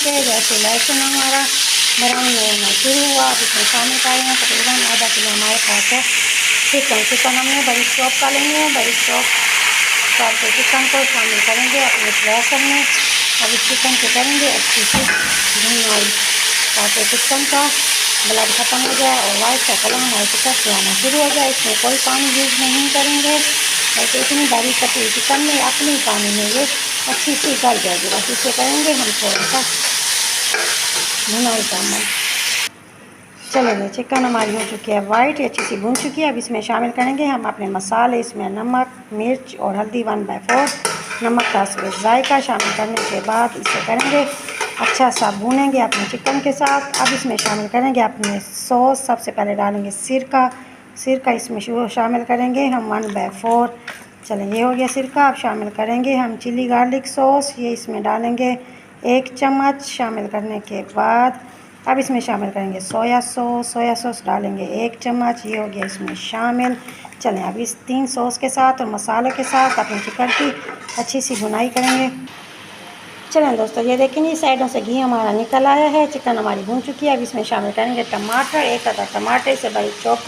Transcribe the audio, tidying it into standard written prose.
के जैसे लहसुन हमारा ब्राउन होना शुरू हुआ। अब इसमें शामिल करेंगे तकरीबन आधा किलो हमारे पास है चिकन हमने बड़ी चॉप कर लेंगे। बड़ी चॉप करके चिकन को शामिल करेंगे अपने लहसुन में। अब इस चिकन को करेंगे अच्छी सी भुनाई ताकि चिकन का ब्लड ख़त्म हो जाए और वाइट का कलर हमारे चिकन से आना शुरू हो जाए। इसमें कोई पानी यूज़ नहीं करेंगे, ऐसे इतनी बारीक कटी चिकन में अपने पानी में ये अच्छी सी गल जाएगी। बस इसे करेंगे हम थोड़ा सा भुनाई का अमल। चलेंगे चिकन हमारी हो चुकी है वाइट, अच्छी सी भून चुकी है। अब इसमें शामिल करेंगे हम अपने मसाले। इसमें नमक, मिर्च और हल्दी 1/4, नमक का जायका शामिल करने के बाद इसे करेंगे अच्छा सा भूनेंगे अपने चिकन के साथ। अब इसमें शामिल करेंगे अपने सॉस। सबसे पहले डालेंगे सिरका इसमें शामिल करेंगे हम 1/4। चलें ये हो गया सिरका। अब शामिल करेंगे हम चिली गार्लिक सॉस, ये इसमें डालेंगे 1 चम्मच। शामिल करने के बाद अब इसमें शामिल करेंगे सोया सॉस डालेंगे 1 चम्मच, ये हो गया इसमें शामिल। चलें अब इस 3 सॉस के साथ और मसालों के साथ अपने चिकन की अच्छी सी भुनाई करेंगे। चलें दोस्तों ये देखें ये साइडों से घी हमारा निकल आया है, चिकन हमारी भून चुकी है। अब इसमें शामिल करेंगे टमाटर, 1 आधा टमाटर से बड़ी चॉप